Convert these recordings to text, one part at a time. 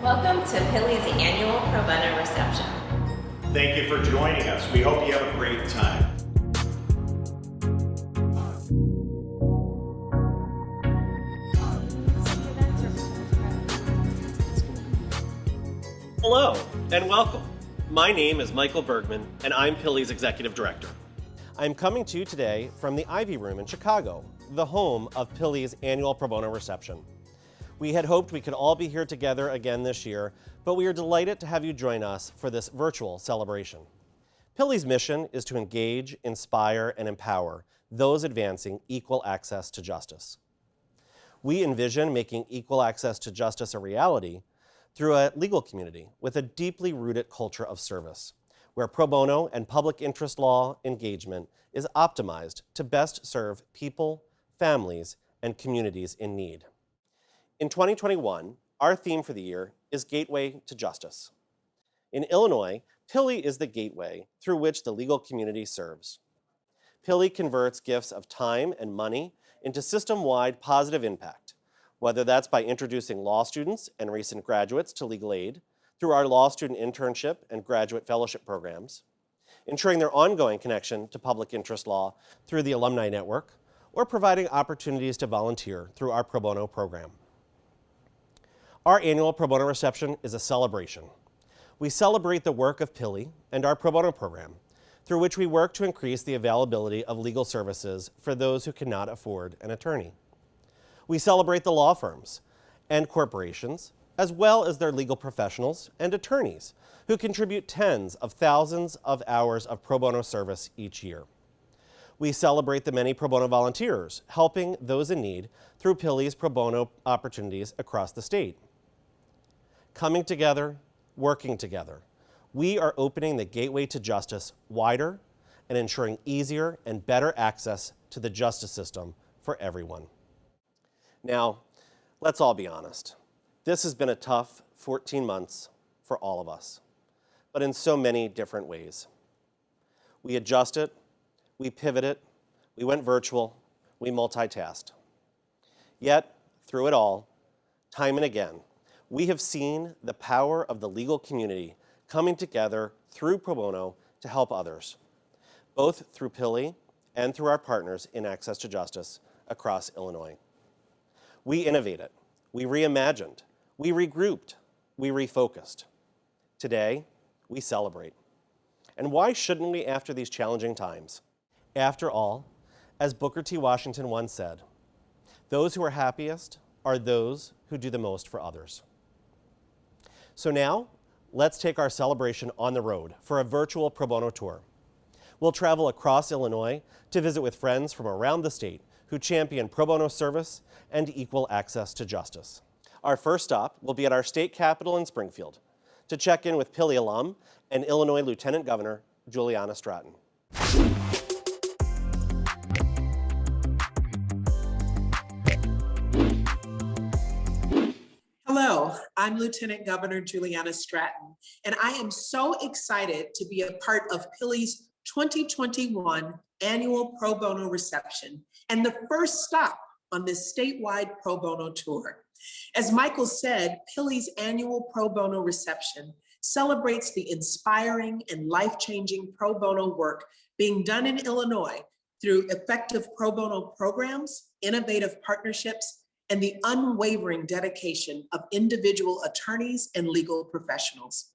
Welcome to PILI's Annual Pro Bono Reception. Thank you for joining us. We hope you have a great time. Hello and welcome. My name is Michael Bergman and I'm PILI's Executive Director. I'm coming to you today from the Ivy Room in Chicago, the home of PILI's Annual Pro Bono Reception. We had hoped we could all be here together again this year, but we are delighted to have you join us for this virtual celebration. PILI's mission is to engage, inspire, and empower those advancing equal access to justice. We envision making equal access to justice a reality through a legal community with a deeply rooted culture of service, where pro bono and public interest law engagement is optimized to best serve people, families, and communities in need. In 2021, our theme for the year is Gateway to Justice. In Illinois, PILI is the gateway through which the legal community serves. PILI converts gifts of time and money into system-wide positive impact, whether that's by introducing law students and recent graduates to legal aid through our law student internship and graduate fellowship programs, ensuring their ongoing connection to public interest law through the Alumni Network, or providing opportunities to volunteer through our pro bono program. Our annual Pro Bono Reception is a celebration. We celebrate the work of PILI and our pro bono program, through which we work to increase the availability of legal services for those who cannot afford an attorney. We celebrate the law firms and corporations, as well as their legal professionals and attorneys who contribute tens of thousands of hours of pro bono service each year. We celebrate the many pro bono volunteers helping those in need through PILI's pro bono opportunities across the state. Coming together, working together, we are opening the gateway to justice wider and ensuring easier and better access to the justice system for everyone. Now, let's all be honest. This has been a tough 14 months for all of us, but in so many different ways. We adjusted, we pivoted, we went virtual, we multitasked. Yet, through it all, time and again, we have seen the power of the legal community coming together through pro bono to help others, both through PILI and through our partners in Access to Justice across Illinois. We innovated, we reimagined, we regrouped, we refocused. Today, we celebrate. And why shouldn't we after these challenging times? After all, as Booker T. Washington once said, those who are happiest are those who do the most for others. So now, let's take our celebration on the road for a virtual pro bono tour. We'll travel across Illinois to visit with friends from around the state who champion pro bono service and equal access to justice. Our first stop will be at our state capitol in Springfield to check in with PILI alum and Illinois Lieutenant Governor Juliana Stratton. Hello, I'm Lieutenant Governor Juliana Stratton, and I am so excited to be a part of PILI's 2021 Annual Pro Bono Reception and the first stop on this statewide pro bono tour. As Michael said, PILI's Annual Pro Bono Reception celebrates the inspiring and life-changing pro bono work being done in Illinois through effective pro bono programs, innovative partnerships, and the unwavering dedication of individual attorneys and legal professionals.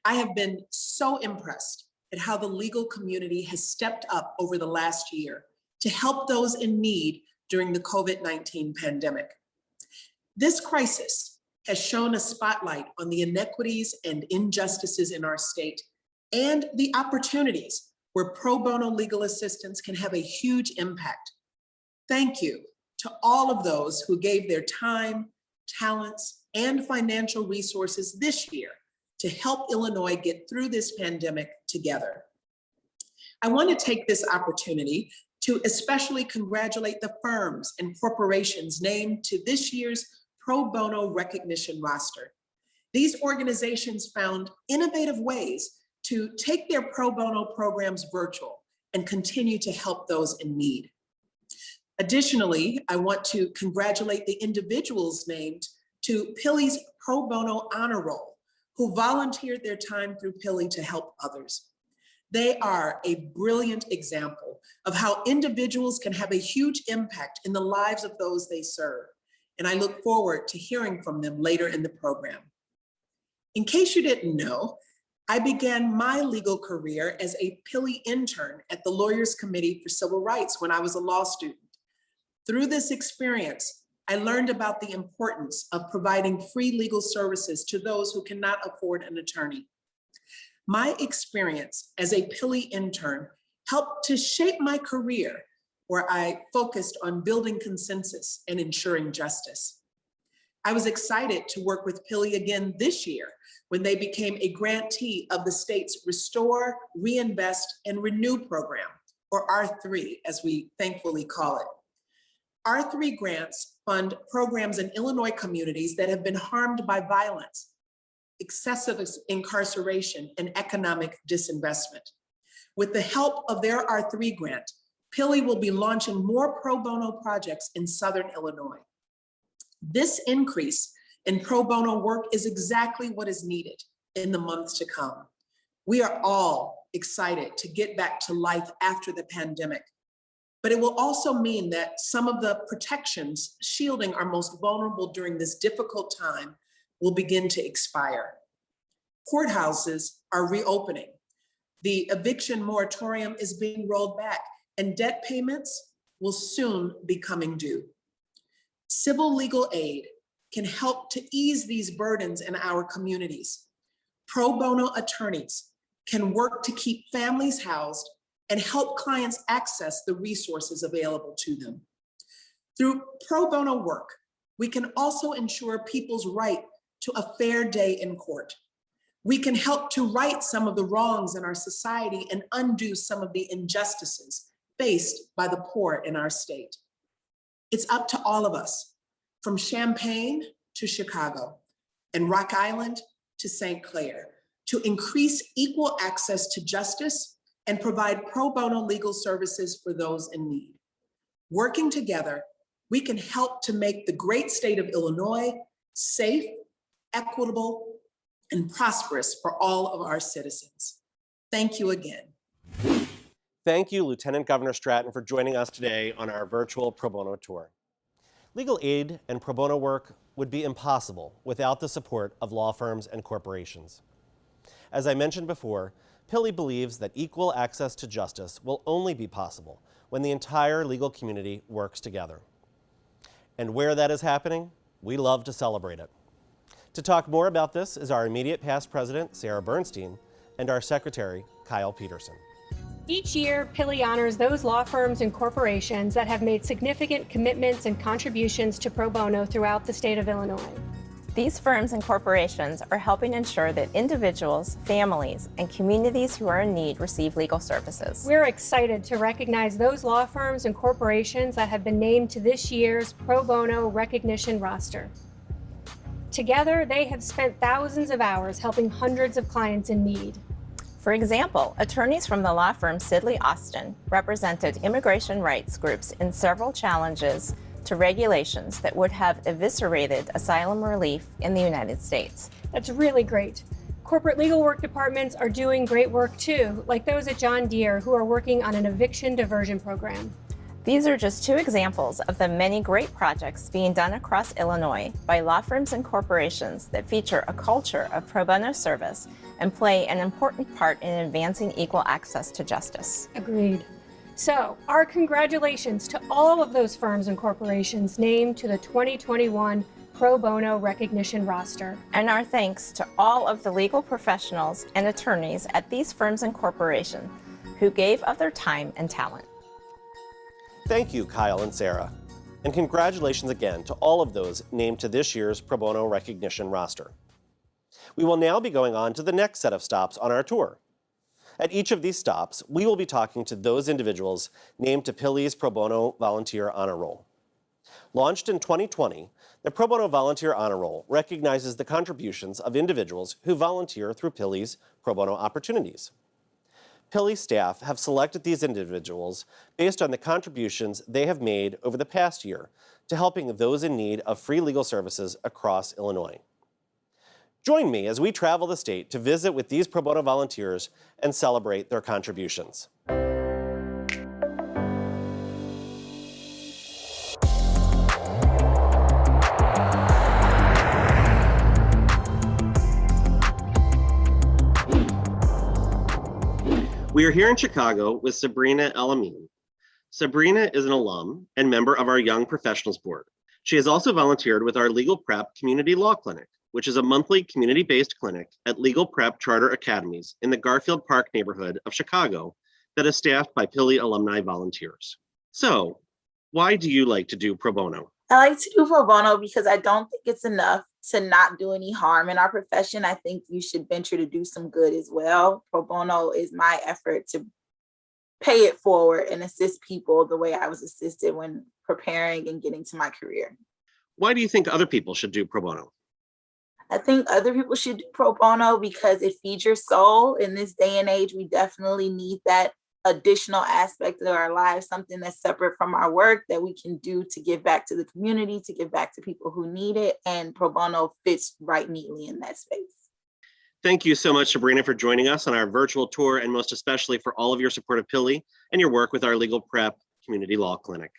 I have been so impressed at how the legal community has stepped up over the last year to help those in need during the COVID-19 pandemic. This crisis has shown a spotlight on the inequities and injustices in our state and the opportunities where pro bono legal assistance can have a huge impact. Thank you to all of those who gave their time, talents, and financial resources this year to help Illinois get through this pandemic together. I want to take this opportunity to especially congratulate the firms and corporations named to this year's Pro Bono recognition roster. These organizations found innovative ways to take their pro bono programs virtual and continue to help those in need. Additionally, I want to congratulate the individuals named to PILI's Pro Bono Honor Roll, who volunteered their time through PILI to help others. They are a brilliant example of how individuals can have a huge impact in the lives of those they serve, and I look forward to hearing from them later in the program. In case you didn't know, I began my legal career as a PILI intern at the Lawyers Committee for Civil Rights when I was a law student. Through this experience, I learned about the importance of providing free legal services to those who cannot afford an attorney. My experience as a PILI intern helped to shape my career, where I focused on building consensus and ensuring justice. I was excited to work with PILI again this year when they became a grantee of the state's Restore, Reinvest, and Renew program, or R3, as we thankfully call it. R3 grants fund programs in Illinois communities that have been harmed by violence, excessive incarceration, and economic disinvestment. With the help of their R3 grant, PILI will be launching more pro bono projects in Southern Illinois. This increase in pro bono work is exactly what is needed in the months to come. We are all excited to get back to life after the pandemic, but it will also mean that some of the protections shielding our most vulnerable during this difficult time will begin to expire. Courthouses are reopening. The eviction moratorium is being rolled back, and debt payments will soon be coming due. Civil legal aid can help to ease these burdens in our communities. Pro bono attorneys can work to keep families housed and help clients access the resources available to them. Through pro bono work, we can also ensure people's right to a fair day in court. We can help to right some of the wrongs in our society and undo some of the injustices faced by the poor in our state. It's up to all of us, from Champaign to Chicago and Rock Island to St. Clair, to increase equal access to justice and provide pro bono legal services for those in need. Working together, we can help to make the great state of Illinois safe, equitable, and prosperous for all of our citizens. Thank you again. Thank you, Lieutenant Governor Stratton, for joining us today on our virtual pro bono tour. Legal aid and pro bono work would be impossible without the support of law firms and corporations. As I mentioned before, PILI believes that equal access to justice will only be possible when the entire legal community works together. And where that is happening, we love to celebrate it. To talk more about this is our immediate past president, Sarah Bernstein, and our secretary, Kyle Peterson. Each year, PILI honors those law firms and corporations that have made significant commitments and contributions to pro bono throughout the state of Illinois. These firms and corporations are helping ensure that individuals, families, and communities who are in need receive legal services. We're excited to recognize those law firms and corporations that have been named to this year's Pro Bono recognition roster. Together, they have spent thousands of hours helping hundreds of clients in need. For example, attorneys from the law firm Sidley Austin represented immigration rights groups in several challenges to regulations that would have eviscerated asylum relief in the United States. That's really great. Corporate legal work departments are doing great work too, like those at John Deere who are working on an eviction diversion program. These are just two examples of the many great projects being done across Illinois by law firms and corporations that feature a culture of pro bono service and play an important part in advancing equal access to justice. Agreed. So, our congratulations to all of those firms and corporations named to the 2021 Pro Bono Recognition roster. And our thanks to all of the legal professionals and attorneys at these firms and corporations who gave of their time and talent. Thank you, Kyle and Sarah. And congratulations again to all of those named to this year's Pro Bono Recognition roster. We will now be going on to the next set of stops on our tour. At each of these stops, we will be talking to those individuals named to PILI's Pro Bono Volunteer Honor Roll. Launched in 2020, the Pro Bono Volunteer Honor Roll recognizes the contributions of individuals who volunteer through PILI's pro bono opportunities. PILI staff have selected these individuals based on the contributions they have made over the past year to helping those in need of free legal services across Illinois. Join me as we travel the state to visit with these pro bono volunteers and celebrate their contributions. We are here in Chicago with Sabrina El-Amin. Sabrina is an alum and member of our Young Professionals Board. She has also volunteered with our Legal Prep Community Law Clinic, which is a monthly community-based clinic at Legal Prep Charter Academies in the Garfield Park neighborhood of Chicago that is staffed by PILI alumni volunteers. So, why do you like to do pro bono? I like to do pro bono because I don't think it's enough to not do any harm in our profession. I think you should venture to do some good as well. Pro bono is my effort to pay it forward and assist people the way I was assisted when preparing and getting to my career. Why do you think other people should do pro bono? I think other people should do pro bono because it feeds your soul. In this day and age, we definitely need that additional aspect of our lives, something that's separate from our work that we can do to give back to the community, to give back to people who need it. And pro bono fits right neatly in that space. Thank you so much, Sabrina, for joining us on our virtual tour, and most especially for all of your support of PILI and your work with our Legal Prep Community Law Clinic.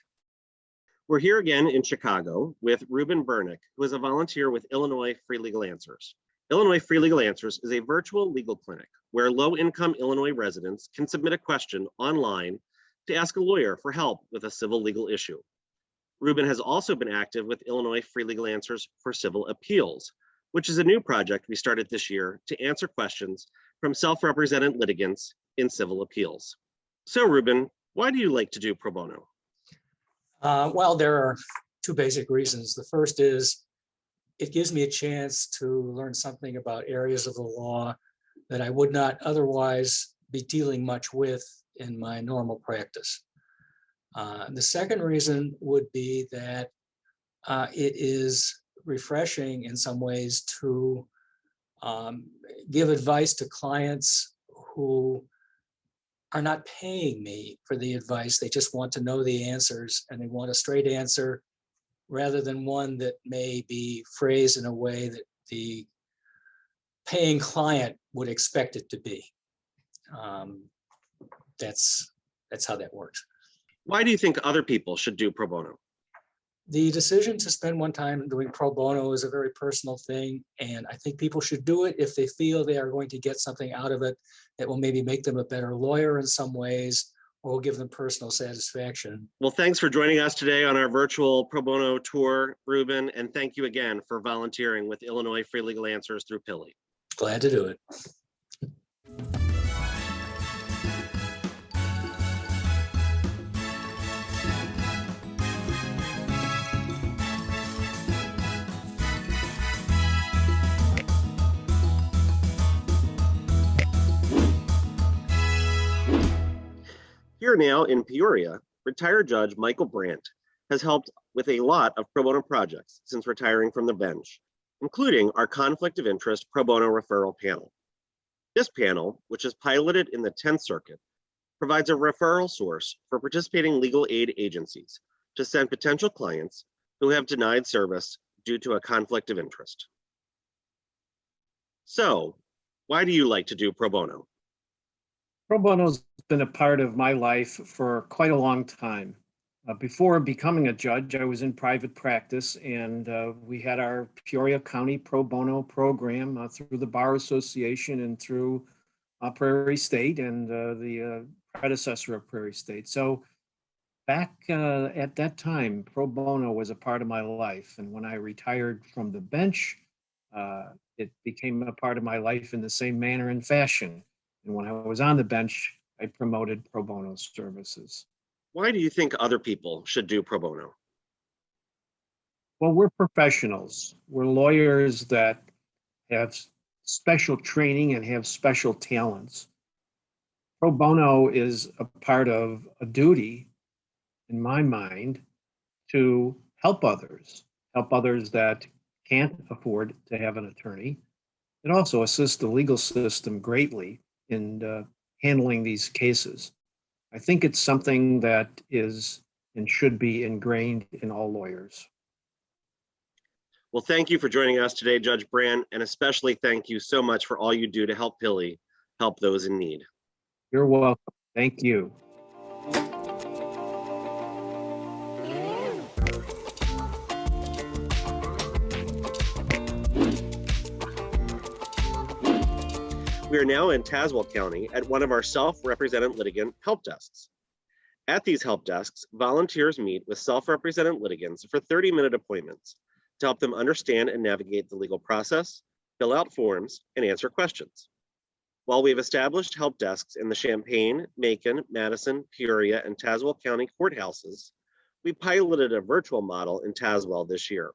We're here again in Chicago with Ruben Bernick, who is a volunteer with Illinois Free Legal Answers. Illinois Free Legal Answers is a virtual legal clinic where low-income Illinois residents can submit a question online to ask a lawyer for help with a civil legal issue. Ruben has also been active with Illinois Free Legal Answers for Civil Appeals, which is a new project we started this year to answer questions from self-represented litigants in civil appeals. So Ruben, why do you like to do pro bono? Well, there are two basic reasons. The first is it gives me a chance to learn something about areas of the law that I would not otherwise be dealing much with in my normal practice. The second reason would be that it is refreshing in some ways to give advice to clients who are not paying me for the advice. They just want to know the answers, and they want a straight answer rather than one that may be phrased in a way that the paying client would expect it to be. That's how that works. Why do you think other people should do pro bono? The decision to spend one time doing pro bono is a very personal thing, and I think people should do it if they feel they are going to get something out of it that will maybe make them a better lawyer in some ways, or will give them personal satisfaction. Well, thanks for joining us today on our virtual pro bono tour, Ruben, and thank you again for volunteering with Illinois Free Legal Answers through PILI. Glad to do it. Here now in Peoria, retired Judge Michael Brandt has helped with a lot of pro bono projects since retiring from the bench, including our Conflict of Interest Pro Bono Referral Panel. This panel, which is piloted in the 10th Circuit, provides a referral source for participating legal aid agencies to send potential clients who have denied service due to a conflict of interest. So, Why do you like to do pro bono? Pro bono's been a part of my life for quite a long time. Before becoming a judge, I was in private practice, and we had our Peoria County Pro Bono program through the Bar Association and through Prairie State and the predecessor of Prairie State. So back at that time, pro bono was a part of my life. And when I retired from the bench, it became a part of my life in the same manner and fashion. And when I was on the bench, I promoted pro bono services. Why do you think other people should do pro bono? Well, we're professionals. We're lawyers that have special training and have special talents. Pro bono is a part of a duty, in my mind, to help others that can't afford to have an attorney. It also assists the legal system greatly in handling these cases. I think it's something that is and should be ingrained in all lawyers. Well, thank you for joining us today, Judge Brand, and especially thank you so much for all you do to help PILI help those in need. You're welcome. Thank you. We are now in Tazewell County at one of our self-represented litigant help desks. At these help desks, volunteers meet with self-represented litigants for 30-minute appointments to help them understand and navigate the legal process, fill out forms, and answer questions. While we've established help desks in the Champaign, Macon, Madison, Peoria, and Tazewell County courthouses, we piloted a virtual model in Tazewell this year.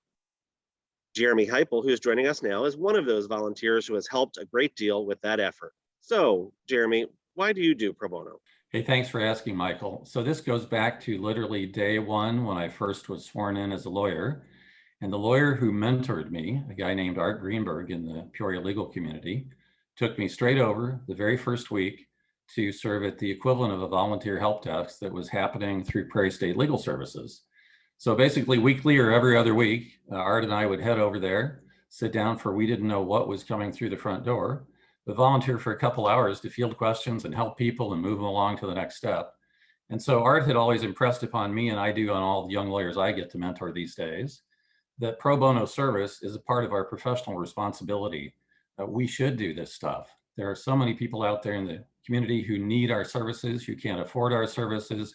Jeremy Heipel, who's joining us now, is one of those volunteers who has helped a great deal with that effort. So, Jeremy, why do you do pro bono? Hey, thanks for asking, Michael. So this goes back to literally day one when I first was sworn in as a lawyer. And the lawyer who mentored me, a guy named Art Greenberg in the Peoria legal community, took me straight over the very first week to serve at the equivalent of a volunteer help desk that was happening through Prairie State Legal Services. So basically weekly or every other week, Art and I would head over there, sit down for we didn't know what was coming through the front door, but volunteer for a couple hours to field questions and help people and move them along to the next step. And so Art had always impressed upon me, and I do on all the young lawyers I get to mentor these days, that pro bono service is a part of our professional responsibility. We should do this stuff. There are so many people out there in the community who need our services, who can't afford our services,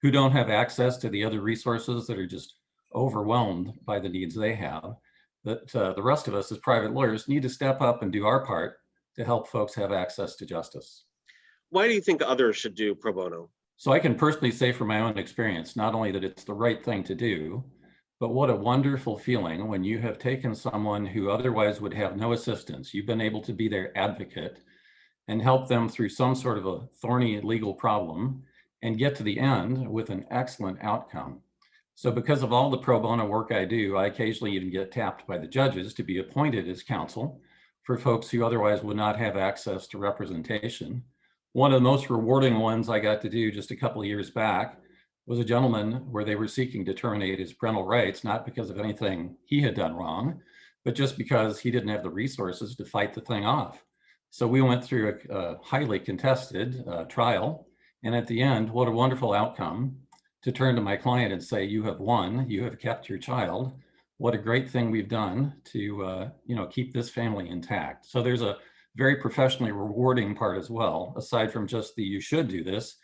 who don't have access to the other resources that are just overwhelmed by the needs they have, that the rest of us as private lawyers need to step up and do our part to help folks have access to justice. Why do you think others should do pro bono? So I can personally say from my own experience, not only that it's the right thing to do, but what a wonderful feeling when you have taken someone who otherwise would have no assistance. You've been able to be their advocate and help them through some sort of a thorny legal problem and get to the end with an excellent outcome. So because of all the pro bono work I do, I occasionally even get tapped by the judges to be appointed as counsel for folks who otherwise would not have access to representation. One of the most rewarding ones I got to do just a couple of years back was a gentleman where they were seeking to terminate his parental rights, not because of anything he had done wrong, but just because he didn't have the resources to fight the thing off. So we went through a highly contested trial. And at the end, what a wonderful outcome to turn to my client and say, you have won, you have kept your child. What a great thing we've done to keep this family intact. So there's a very professionally rewarding part as well, aside from just the you should do this,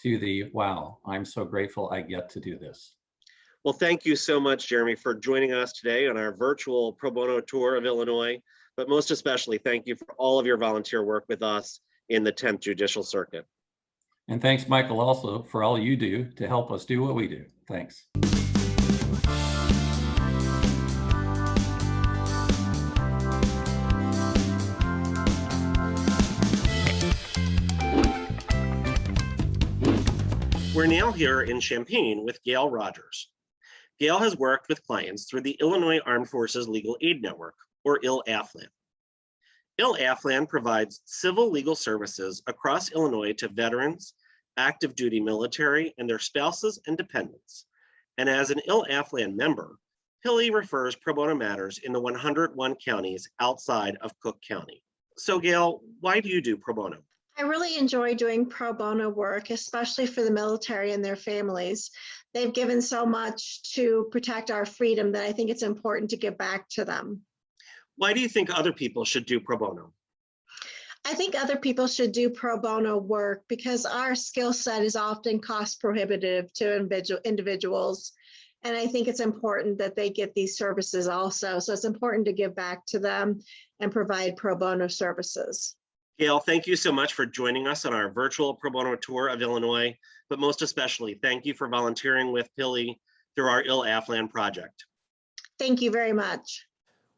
to the wow, I'm so grateful I get to do this. Well, thank you so much, Jeremy, for joining us today on our virtual pro bono tour of Illinois, but most especially thank you for all of your volunteer work with us in the 10th Judicial Circuit. And thanks, Michael, also for all you do to help us do what we do. Thanks. We're now here in Champaign with Gail Rogers. Gail has worked with clients through the Illinois Armed Forces Legal Aid Network, or IL-AFLAN. IL-AFLAN provides civil legal services across Illinois to veterans, active duty military, and their spouses and dependents. And as an IL-AFLAN member, PILI refers pro bono matters in the 101 counties outside of Cook County. So Gail, why do you do pro bono? I really enjoy doing pro bono work, especially for the military and their families. They've given so much to protect our freedom that I think it's important to give back to them. Why do you think other people should do pro bono? I think other people should do pro bono work because our skill set is often cost prohibitive to individuals. And I think it's important that they get these services also. So it's important to give back to them and provide pro bono services. Gail, thank you so much for joining us on our virtual pro bono tour of Illinois, but most especially, thank you for volunteering with PILI through our IL-AFLAN project. Thank you very much.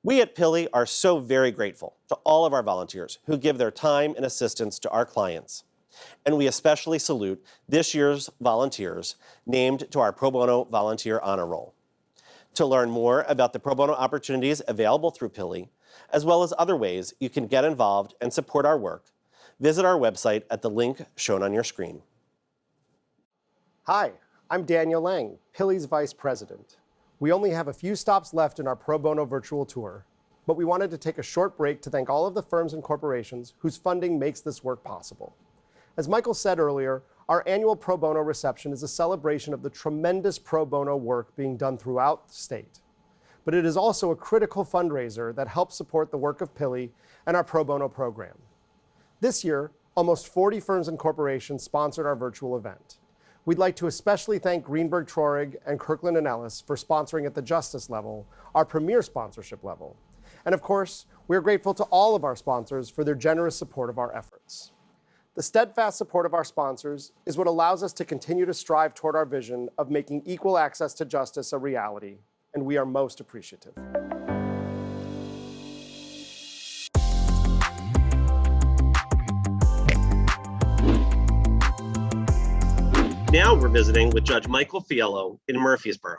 We at PILI are so very grateful to all of our volunteers who give their time and assistance to our clients. And we especially salute this year's volunteers named to our Pro Bono Volunteer Honor Roll. To learn more about the pro bono opportunities available through PILI, as well as other ways you can get involved and support our work, visit our website at the link shown on your screen. Hi, I'm Daniel Lang, PILI's Vice President. We only have a few stops left in our Pro Bono Virtual Tour, but we wanted to take a short break to thank all of the firms and corporations whose funding makes this work possible. As Michael said earlier, our annual Pro Bono Reception is a celebration of the tremendous pro bono work being done throughout the state. But it is also a critical fundraiser that helps support the work of PILI and our pro bono program. This year, almost 40 firms and corporations sponsored our virtual event. We'd like to especially thank Greenberg Traurig and Kirkland & Ellis for sponsoring at the justice level, our premier sponsorship level. And of course, we are grateful to all of our sponsors for their generous support of our efforts. The steadfast support of our sponsors is what allows us to continue to strive toward our vision of making equal access to justice a reality, and we are most appreciative. Now we're visiting with Judge Michael Fiello in Murfreesboro.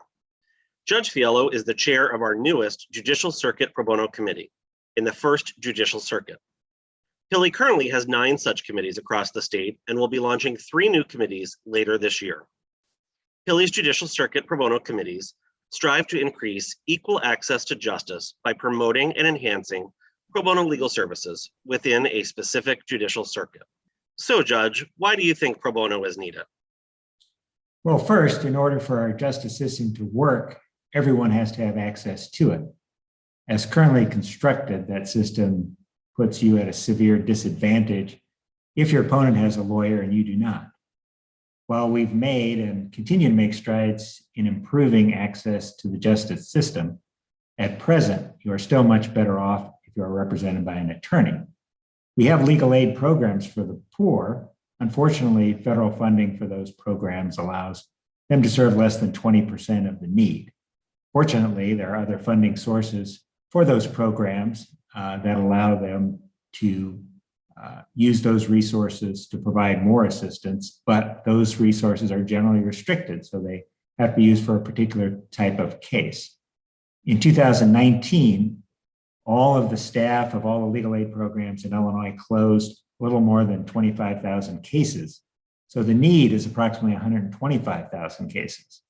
Judge Fiello is the chair of our newest Judicial Circuit Pro Bono Committee in the First Judicial Circuit. PILI currently has 9 such committees across the state and will be launching 3 new committees later this year. PILI's Judicial Circuit Pro Bono committees strive to increase equal access to justice by promoting and enhancing pro bono legal services within a specific judicial circuit. So, Judge, why do you think pro bono is needed? Well, first, in order for our justice system to work, everyone has to have access to it. As currently constructed, that system puts you at a severe disadvantage if your opponent has a lawyer and you do not. While we've made and continue to make strides in improving access to the justice system, at present, you are still much better off if you are represented by an attorney. We have legal aid programs for the poor. Unfortunately, federal funding for those programs allows them to serve less than 20% of the need. Fortunately, there are other funding sources for those programs that allow them to use those resources to provide more assistance, but those resources are generally restricted, so they have to be used for a particular type of case. In 2019, all of the staff of all the legal aid programs in Illinois closed a little more than 25,000 cases. So the need is approximately 125,000 cases.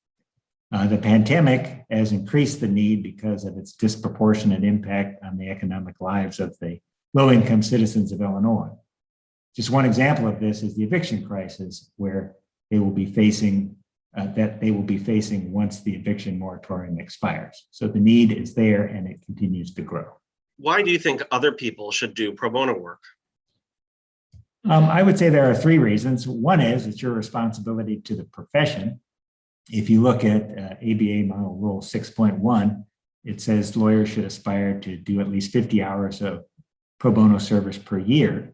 The pandemic has increased the need because of its disproportionate impact on the economic lives of the low-income citizens of Illinois. Just one example of this is the eviction crisis, where they will be facing once the eviction moratorium expires. So the need is there and it continues to grow. Why do you think other people should do pro bono work? I would say there are 3 reasons. One is it's your responsibility to the profession. If you look at ABA Model Rule 6.1, it says lawyers should aspire to do at least 50 hours of pro bono service per year.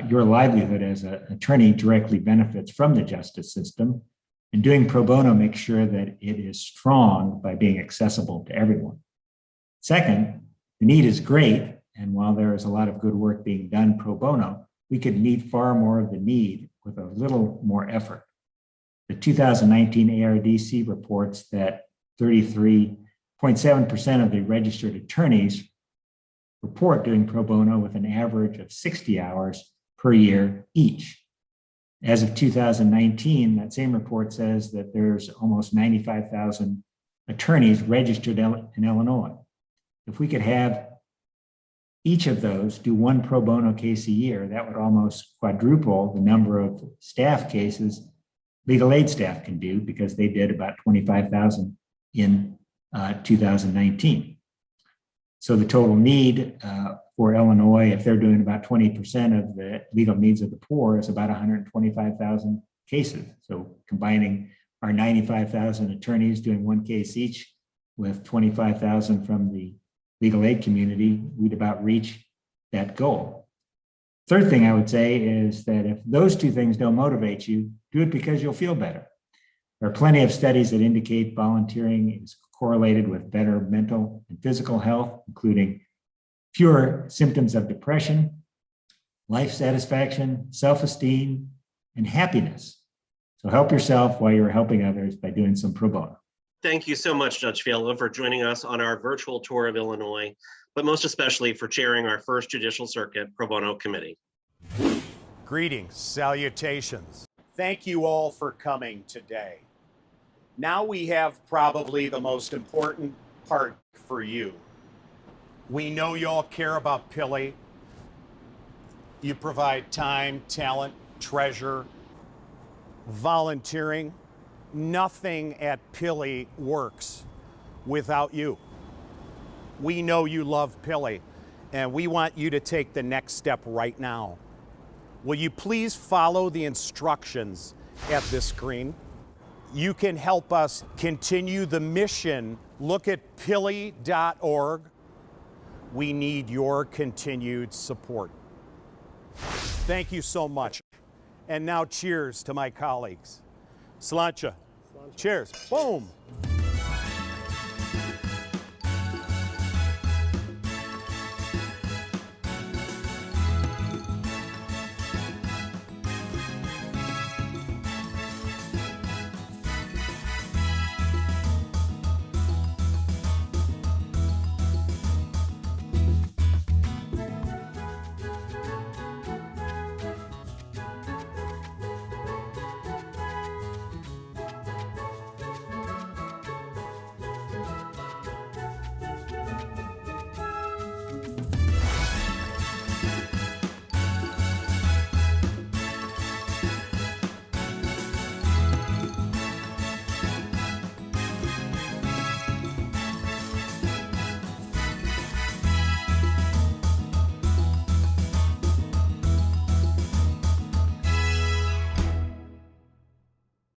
Your livelihood as an attorney directly benefits from the justice system, and doing pro bono makes sure that it is strong by being accessible to everyone. Second, the need is great, and while there is a lot of good work being done pro bono, we could meet far more of the need with a little more effort. The 2019 ARDC reports that 33.7% of the registered attorneys report doing pro bono with an average of 60 hours per year each. As of 2019, that same report says that there's almost 95,000 attorneys registered in Illinois. If we could have each of those do one pro bono case a year, that would almost quadruple the number of staff cases legal aid staff can do, because they did about 25,000 in 2019. So the total need for Illinois, if they're doing about 20% of the legal needs of the poor, is about 125,000 cases. So combining our 95,000 attorneys doing one case each with 25,000 from the legal aid community, we'd about reach that goal. Third thing I would say is that if those two things don't motivate you, do it because you'll feel better. There are plenty of studies that indicate volunteering is correlated with better mental and physical health, including fewer symptoms of depression, life satisfaction, self-esteem, and happiness. So help yourself while you're helping others by doing some pro bono. Thank you so much, Judge Fiala, for joining us on our virtual tour of Illinois, but most especially for chairing our first Judicial Circuit Pro Bono Committee. Greetings, salutations. Thank you all for coming today. Now we have probably the most important part for you. We know you all care about PILI. You provide time, talent, treasure, volunteering. Nothing at PILI works without you. We know you love PILI, and we want you to take the next step right now. Will you please follow the instructions at this screen? You can help us continue the mission. Look at pili.org. We need your continued support. Thank you so much. And now cheers to my colleagues. Sláinte. Cheers. Boom.